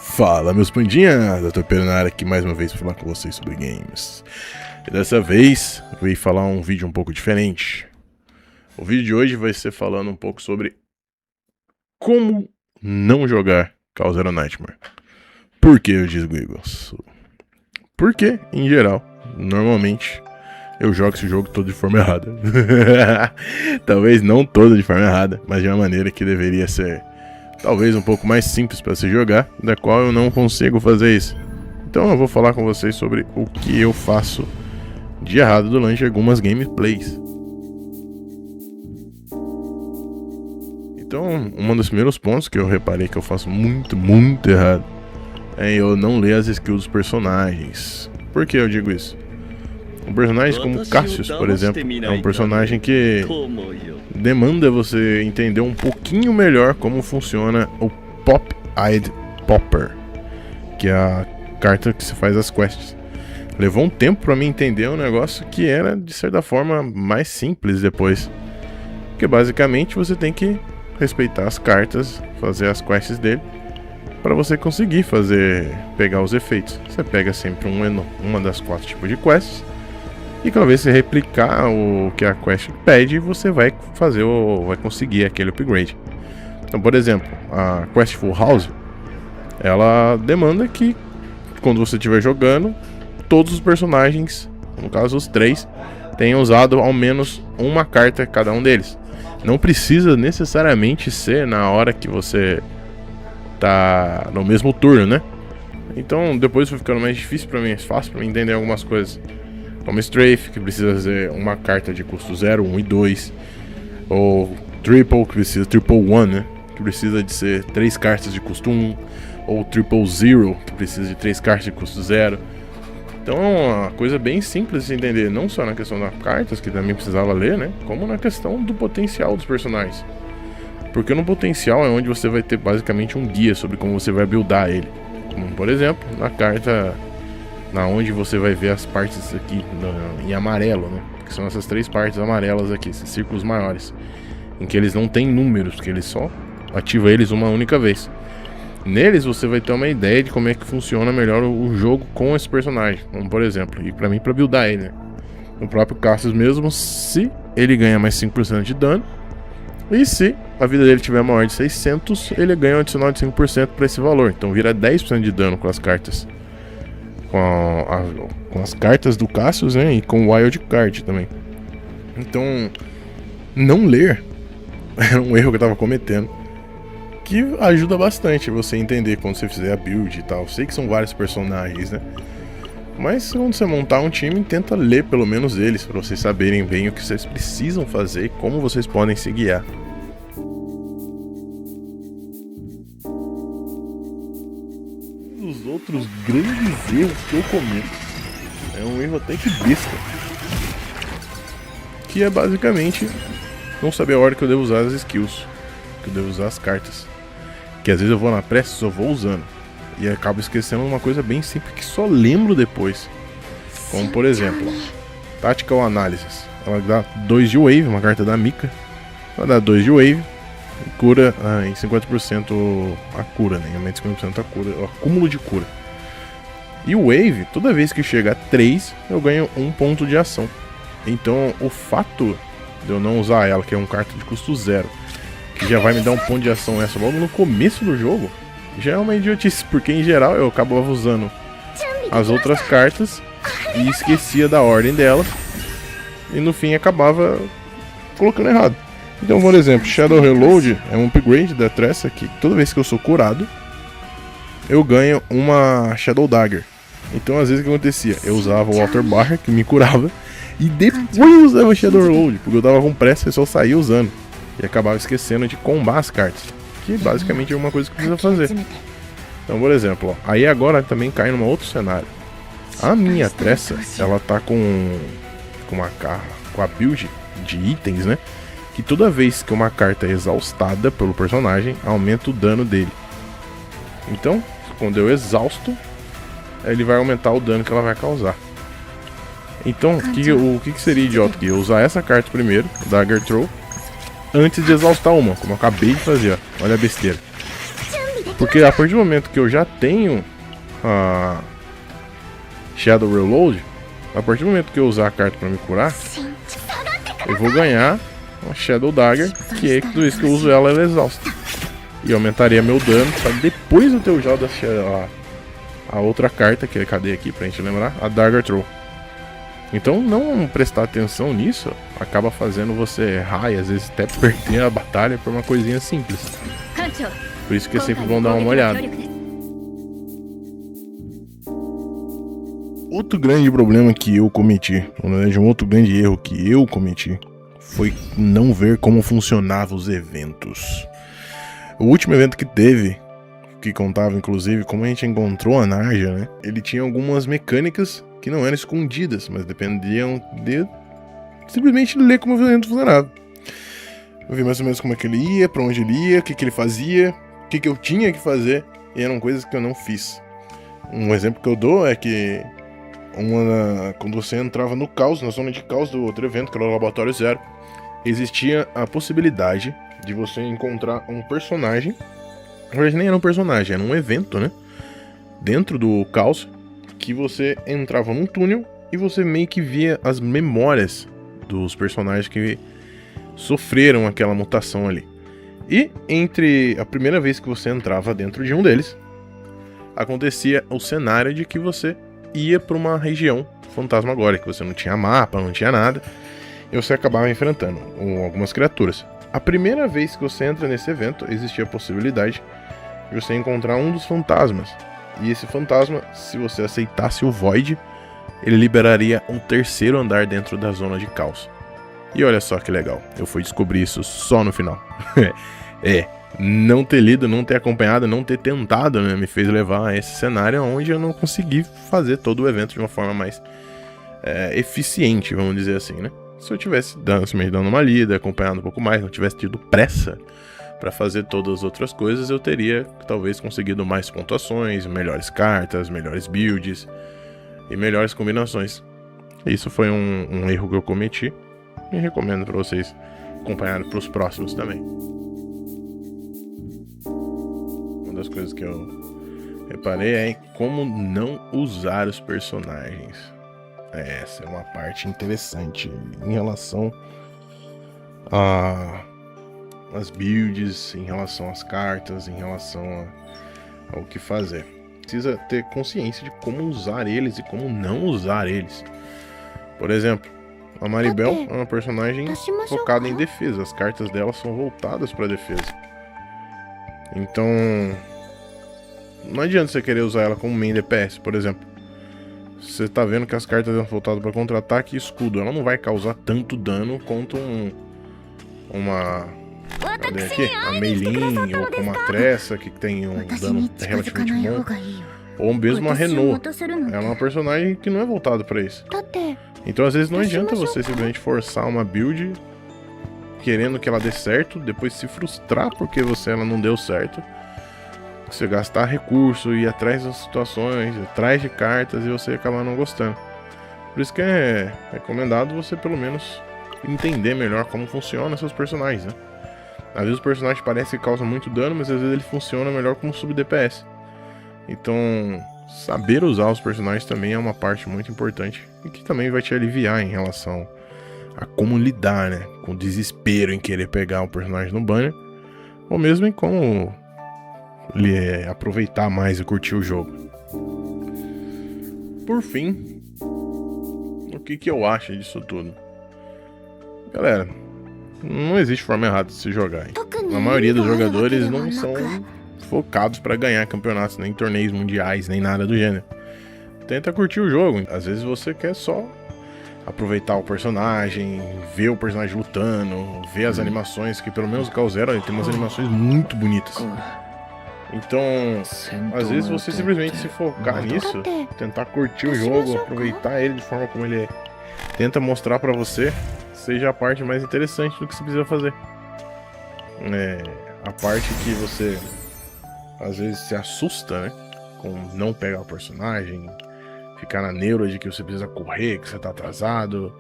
Fala, meus pandinhas, eu tô na área aqui mais uma vez pra falar com vocês sobre games. E dessa vez eu vim falar um vídeo um pouco diferente. O vídeo de hoje vai ser falando um pouco sobre como não jogar Call Zero Nightmare. Por que eu digo isso? Porque, em geral, normalmente eu jogo esse jogo todo de forma errada. Talvez não todo de forma errada, mas de uma maneira que deveria ser talvez um pouco mais simples para se jogar, da qual eu não consigo fazer isso. Então eu vou falar com vocês sobre o que eu faço de errado durante algumas gameplays. Então, um dos primeiros pontos que eu reparei que eu faço muito errado é eu não ler as skills dos personagens. Por que eu digo isso? Um personagem como Cassius, por exemplo, é um personagem que demanda você entender um pouquinho melhor como funciona o Pop-Eyed Popper, que é a carta que se faz as quests. Levou um tempo pra mim entender um negócio que era, de certa forma, mais simples depois. Porque basicamente você tem que respeitar as cartas, fazer as quests dele, para você conseguir pegar os efeitos. Você pega sempre uma das 4 tipos de quests, e cada vez que você replicar o que a quest pede, você vai conseguir aquele upgrade. Então, por exemplo, a quest Full House, ela demanda que quando você estiver jogando, todos os personagens, no caso os 3, tenham usado ao menos uma carta cada um deles. Não precisa necessariamente ser na hora que você tá no mesmo turno, né? Então depois foi ficando mais difícil pra mim, mais fácil pra mim entender algumas coisas. Como Strafe, que precisa ser uma carta de custo 0, 1 e 2. Ou Triple, que precisa Triple 1, né? Que precisa de ser 3 cartas de custo 1. Ou Triple 0, que precisa de 3 cartas de custo 0. Então é uma coisa bem simples de entender, não só na questão das cartas, que também precisava ler, né? Como na questão do potencial dos personagens. Porque no potencial é onde você vai ter basicamente um guia sobre como você vai buildar ele. Como, por exemplo, na carta onde você vai ver as partes aqui em amarelo, né? Que são essas 3 partes amarelas aqui, esses círculos maiores, em que eles não têm números, porque ele só ativa eles uma única vez. Neles você vai ter uma ideia de como é que funciona melhor o jogo com esse personagem. Como, por exemplo, e pra mim, pra buildar ele, né? No próprio Cassius mesmo, se ele ganha mais 5% de dano, e se a vida dele tiver maior de 600, ele ganha um adicional de 5% para esse valor. Então vira 10% de dano com as cartas. Com as cartas do Cassius, né? E com o Wild Card também. Então, não ler era um erro que eu tava cometendo, que ajuda bastante você entender quando você fizer a build e tal. Sei que são vários personagens, né? Mas quando você montar um time, tenta ler pelo menos eles, para vocês saberem bem o que vocês precisam fazer e como vocês podem se guiar. Um dos outros grandes erros que eu cometo é um erro até que besta, que é basicamente não saber a hora que eu devo usar as skills, que eu devo usar as cartas. Que às vezes eu vou na pressa e só vou usando, e acabo esquecendo uma coisa bem simples que só lembro depois. Como por exemplo, Tactical Analysis. Ela dá 2 de Wave, uma carta da Mika. Ela dá 2 de Wave e cura em 50% a cura, né? Aumenta 50% a cura, o acúmulo de cura. E o Wave, toda vez que chega a 3, eu ganho 1 ponto de ação. Então o fato de eu não usar ela, que é uma carta de custo 0, que já vai me dar um ponto de ação essa logo no começo do jogo, já é uma idiotice, porque em geral eu acabava usando as outras cartas e esquecia da ordem delas, e no fim acabava colocando errado. Então, por exemplo, Shadow Reload é um upgrade da Tressa que toda vez que eu sou curado, eu ganho uma Shadow Dagger. Então às vezes o que acontecia? Eu usava o Walter Barra, que me curava, e depois eu usava o Shadow Reload, porque eu tava com pressa e só saía usando. E acabava esquecendo de combar as cartas, que basicamente é uma coisa que precisa fazer. Então, por exemplo, ó, aí agora também cai num outro cenário. A minha Tressa, ela tá com a build de itens, né? Que toda vez que uma carta é exaustada pelo personagem, aumenta o dano dele. Então, quando eu exausto, ele vai aumentar o dano que ela vai causar. Então, o que seria idiota aqui? Eu usar essa carta primeiro, Dagger Throw, antes de exaustar uma, como eu acabei de fazer, ó. Olha a besteira. Porque a partir do momento que eu já tenho a Shadow Reload, a partir do momento que eu usar a carta pra me curar, eu vou ganhar uma Shadow Dagger, que é tudo isso que eu uso ela exausta. E aumentaria meu dano pra depois eu ter usado a outra carta, que cadê aqui pra gente lembrar? A Dagger Throw. Então não prestar atenção nisso acaba fazendo você errar e às vezes até perder a batalha por uma coisinha simples. Por isso que é sempre bom dar uma olhada. Outro grande problema que eu cometi, na verdade um outro grande erro que eu cometi, foi não ver como funcionavam os eventos. O último evento que teve, que contava inclusive como a gente encontrou a Narja, né? Ele tinha algumas mecânicas que não eram escondidas, mas dependiam de simplesmente ler como o evento funcionava. Eu vi mais ou menos como é que ele ia, pra onde ele ia, o que ele fazia, o que eu tinha que fazer, e eram coisas que eu não fiz. Um exemplo que eu dou é que quando você entrava no caos, na zona de caos do outro evento, que era o Laboratório Zero, existia a possibilidade de você encontrar um personagem. Na verdade nem era um personagem, era um evento, né? Dentro do caos, que você entrava num túnel e você meio que via as memórias dos personagens que sofreram aquela mutação ali. E entre a primeira vez que você entrava dentro de um deles, acontecia o cenário de que você ia para uma região fantasmagórica, que você não tinha mapa, não tinha nada, e você acabava enfrentando algumas criaturas. A primeira vez que você entra nesse evento, existia a possibilidade de você encontrar um dos fantasmas. E esse fantasma, se você aceitasse o Void, ele liberaria um terceiro andar dentro da zona de caos. E olha só que legal, eu fui descobrir isso só no final. Não ter lido, não ter acompanhado, não ter tentado, né, me fez levar a esse cenário onde eu não consegui fazer todo o evento de uma forma mais eficiente, vamos dizer assim, né? Se eu tivesse dando uma lida, acompanhado um pouco mais, não tivesse tido pressa para fazer todas as outras coisas, eu teria talvez conseguido mais pontuações, melhores cartas, melhores builds e melhores combinações. Isso foi um erro que eu cometi e recomendo para vocês acompanharem para os próximos também. Uma das coisas que eu reparei é como não usar os personagens. Essa é uma parte interessante em relação às builds, em relação às cartas, em relação ao que fazer. Precisa ter consciência de como usar eles e como não usar eles. Por exemplo, a Maribel é uma personagem focada em defesa. As cartas dela são voltadas para defesa. Então, não adianta você querer usar ela como main DPS, por exemplo. Você tá vendo que as cartas são voltadas para contra-ataque e escudo. Ela não vai causar tanto dano quanto cadê aqui? A Meilin ou como a Tressa, que tem um dano relativamente bom. Ou mesmo a Renault. Ela é uma personagem que não é voltada para isso. Então às vezes não adianta você simplesmente forçar uma build querendo que ela dê certo, depois se frustrar porque ela não deu certo. Você gastar recurso, ir atrás das situações, atrás de cartas e você acabar não gostando. Por isso que é recomendado você pelo menos entender melhor como funcionam seus personagens, né? Às vezes o personagem parece que causa muito dano, mas às vezes ele funciona melhor como sub-DPS. Então, saber usar os personagens também é uma parte muito importante e que também vai te aliviar em relação a como lidar, né, com o desespero em querer pegar um personagem no banner, ou mesmo em como aproveitar mais e curtir o jogo. Por fim, o que eu acho disso tudo? Galera, não existe forma errada de se jogar, hein? A maioria dos jogadores não são focados para ganhar campeonatos, nem torneios mundiais, nem nada do gênero. Tenta curtir o jogo. Às vezes você quer só aproveitar o personagem, ver o personagem lutando, ver as animações, que pelo menos o Call Zero tem umas animações muito bonitas. Então, às vezes você simplesmente se focar nisso, tentar curtir o jogo, aproveitar ele de forma como ele tenta mostrar pra você, seja a parte mais interessante do que você precisa fazer. A parte que você às vezes se assusta, né, com não pegar o personagem, ficar na neura de que você precisa correr, que você tá atrasado.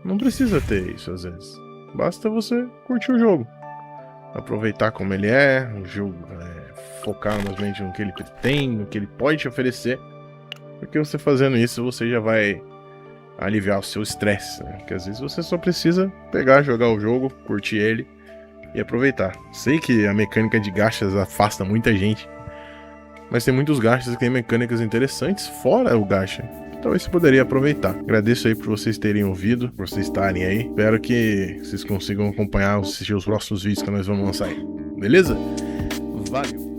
Não precisa ter isso às vezes. Basta você curtir o jogo, aproveitar como ele é, um jogo focar mais ou menos no que ele tem, no que ele pode te oferecer. Porque você fazendo isso, você já vai aliviar o seu estresse, né? Porque às vezes você só precisa pegar, jogar o jogo, curtir ele e aproveitar. Sei que a mecânica de gachas afasta muita gente, mas tem muitos gachas que têm mecânicas interessantes fora o gacha. Então você poderia aproveitar. Agradeço aí por vocês terem ouvido, por vocês estarem aí. Espero que vocês consigam acompanhar, assistir os próximos vídeos que nós vamos lançar aí. Beleza? Valeu!